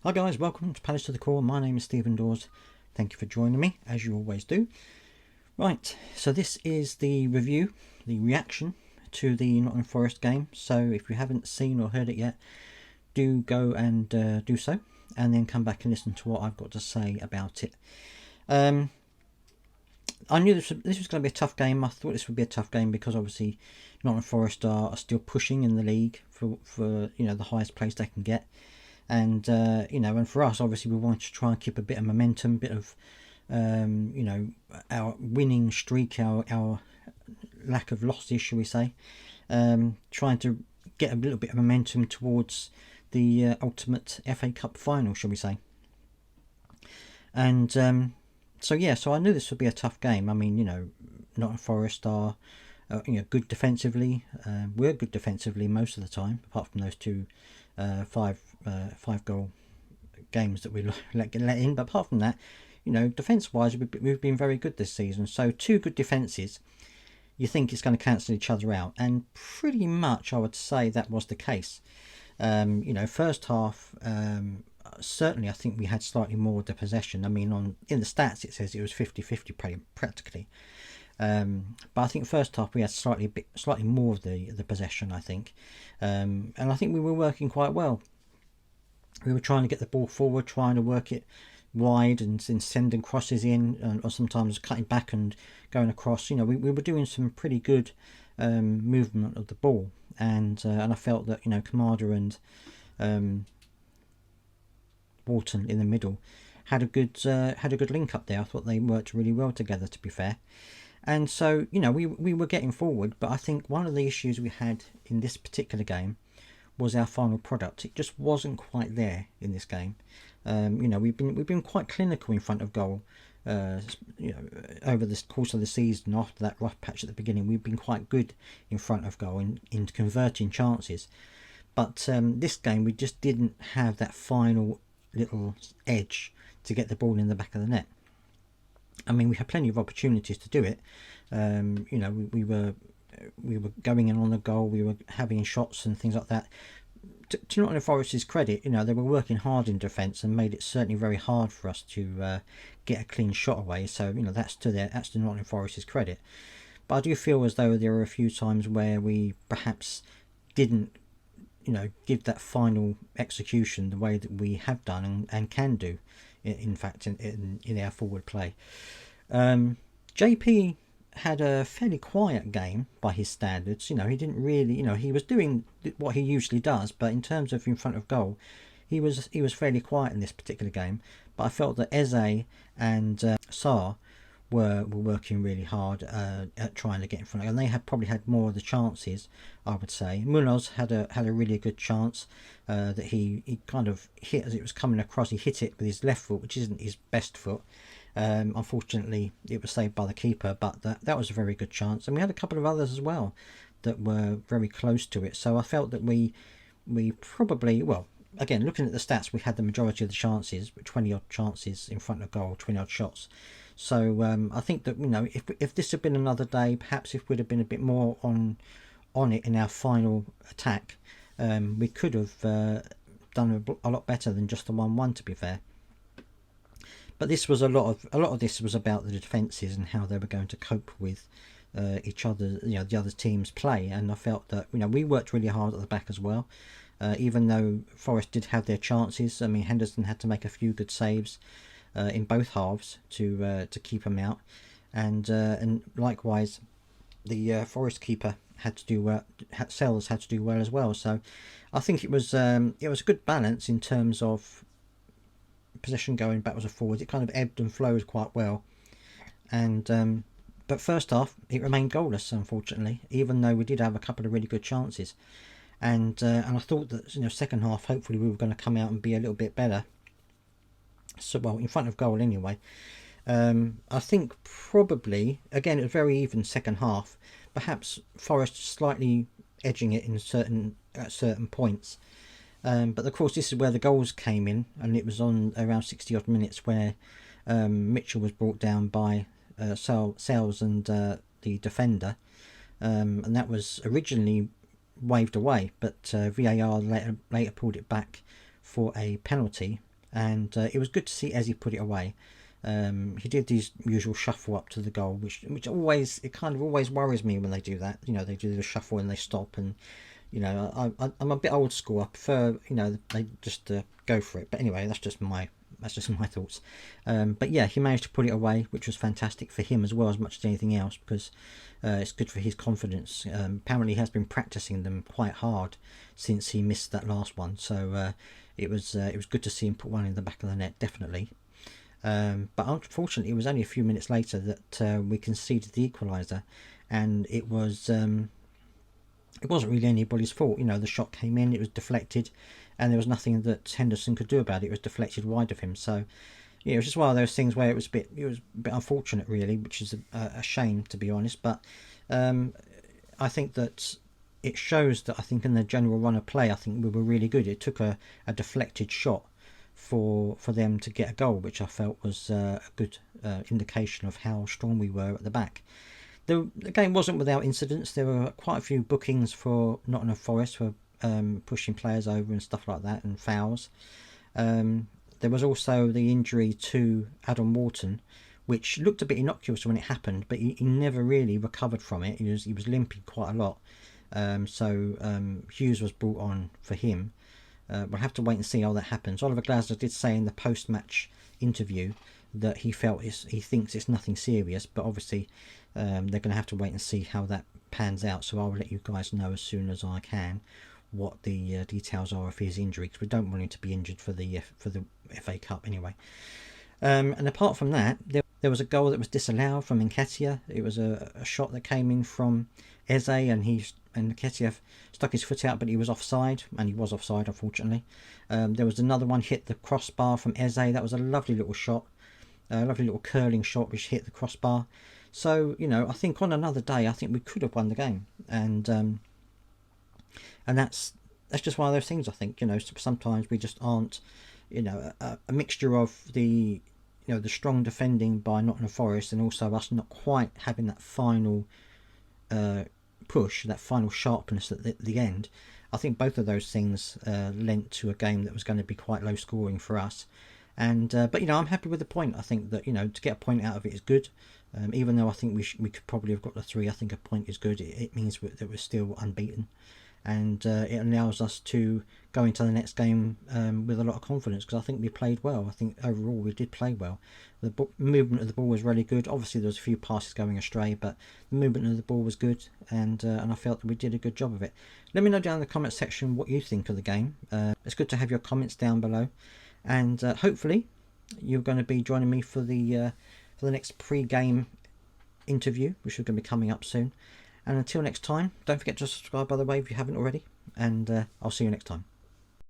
Hi guys, welcome to Palace to the Core. My name is Stephen Dawes. Thank you for joining me, as you always do. Right, so this is the review, the reaction to the Nottingham Forest game. So if you haven't seen or heard it yet, do go and do so, and then come back and listen to what I've got to say about it. I knew this was going to be a tough game. I thought this would be a tough game because obviously Nottingham Forest are still pushing in the league for the highest place they can get. And and for us, obviously, we wanted to try and keep a bit of momentum, a bit of our winning streak, our lack of losses, shall we say, trying to get a little bit of momentum towards the ultimate FA Cup final, shall we say. And so I knew this would be a tough game. I mean, Nottingham Forest are good defensively. We're good defensively most of the time, apart from those two five goal games that we let in. But apart from that, defence wise, we've been very good this season. So two good defences, you think it's going to cancel each other out, and pretty much I would say that was the case. First half, certainly I think we had slightly more of the possession. I mean, in the stats it says it was 50-50 practically. But I think first half we had slightly more of the possession, I think, and I think we were working quite well. We were trying to get the ball forward, trying to work it wide, and sending crosses in, or sometimes cutting back and going across. We were doing some pretty good movement of the ball, and I felt that Kamada and Walton in the middle had a good link up there. I thought they worked really well together, to be fair. And so, we were getting forward, but I think one of the issues we had in this particular game was our final product. It just wasn't quite there in this game. We've been quite clinical in front of goal. Over the course of the season, after that rough patch at the beginning, we've been quite good in front of goal in converting chances. But this game, we just didn't have that final little edge to get the ball in the back of the net. I mean, we had plenty of opportunities to do it. We were going in on the goal. We were having shots and things like that. To Nottingham Forest's credit, they were working hard in defence and made it certainly very hard for us to get a clean shot away. So that's to Nottingham Forest's credit. But I do feel as though there were a few times where we perhaps didn't give that final execution the way that we have done and can do. In fact, in our forward play, JP had a fairly quiet game by his standards. He didn't really, he was doing what he usually does, but in terms of in front of goal, he was fairly quiet in this particular game. But I felt that Eze and Sarr were working really hard at trying to get in front of, and they probably had more of the chances, I would say. Munoz had a really good chance that he kind of hit as it was coming across. He hit it with his left foot, which isn't his best foot. Unfortunately, it was saved by the keeper, but that was a very good chance. And we had a couple of others as well that were very close to it. So I felt that we probably, well, again, looking at the stats, we had the majority of the chances, 20 odd chances in front of goal, 20 odd shots. So I think that if this had been another day, perhaps if we'd have been a bit more on it in our final attack, we could have done a lot better than just the 1-1, to be fair. But this was a lot of this was about the defences and how they were going to cope with each other, the other team's play. And I felt that we worked really hard at the back as well. Even though Forest did have their chances, I mean Henderson had to make a few good saves in both halves to keep them out, and likewise the Forest keeper had to do well. Sells had to do well as well. So I think it was a good balance in terms of possession going backwards and forwards. It kind of ebbed and flowed quite well, and but first half it remained goalless, unfortunately, even though we did have a couple of really good chances. And I thought that second half hopefully we were going to come out and be a little bit better. So well, in front of goal anyway. I think probably again it was very even second half. Perhaps Forest slightly edging it in at certain points. But of course this is where the goals came in, and it was on around 60 odd minutes where Mitchell was brought down by Sells and the defender, and that was originally waved away, but VAR later pulled it back for a penalty, and it was good to see Eze put it away. He did his usual shuffle up to the goal, which always, it kind of always worries me when they do that. You know, they do the shuffle and they stop, and you know, I'm a bit old school. I prefer, you know, they just go for it. But anyway, that's just my thoughts. But yeah, he managed to put it away, which was fantastic for him as well, as much as anything else, because it's good for his confidence. Apparently, he has been practicing them quite hard since he missed that last one. So it was good to see him put one in the back of the net, definitely. But unfortunately, it was only a few minutes later that we conceded the equaliser, and it wasn't really anybody's fault. You know, the shot came in, it was deflected, and there was nothing that Henderson could do about it. It was deflected wide of him. So, yeah, it was just one of those things where it was a bit unfortunate, really, which is a shame, to be honest. But I think that it shows that, I think in the general run of play, I think we were really good. It took a deflected shot for them to get a goal, which I felt was a good indication of how strong we were at the back. The game wasn't without incidents. There were quite a few bookings for Nottingham Forest for pushing players over and stuff like that, and fouls. There was also the injury to Adam Wharton, which looked a bit innocuous when it happened, but he never really recovered from it. He was limping quite a lot. So Hughes was brought on for him. We'll have to wait and see how that happens. Oliver Glasner did say in the post-match interview that he thinks it's nothing serious, but obviously they're going to have to wait and see how that pans out. So I'll let you guys know as soon as I can what the details are of his injury, because we don't want him to be injured for the FA Cup anyway. And apart from that, there was a goal that was disallowed from Nketiah. It was a shot that came in from Eze, and Nketiah stuck his foot out, but he was offside, and he was offside, unfortunately. There was another one hit the crossbar from Eze. That was a lovely little shot, a lovely little curling shot which hit the crossbar. So, you know, I think on another day, I think we could have won the game, and that's just one of those things. I think, you know, sometimes we just aren't, you know, a mixture of the, you know, the strong defending by Nottingham Forest, and also us not quite having that final push, that final sharpness at the end. I think both of those things lent to a game that was going to be quite low scoring for us. And but, you know, I'm happy with the point. I think that, you know, to get a point out of it is good. Even though I think we could probably have got the 3, I think a point is good. It means that we're still unbeaten, and it allows us to go into the next game with a lot of confidence, because I think we played well. I think overall we did play well. The movement of the ball was really good. Obviously there was a few passes going astray, but the movement of the ball was good, and I felt that we did a good job of it. Let me know down in the comment section what you think of the game. It's good to have your comments down below, and hopefully you're going to be joining me for the next pre-game interview, which is going to be coming up soon. And until next time, don't forget to subscribe, by the way, if you haven't already, and I'll see you next time.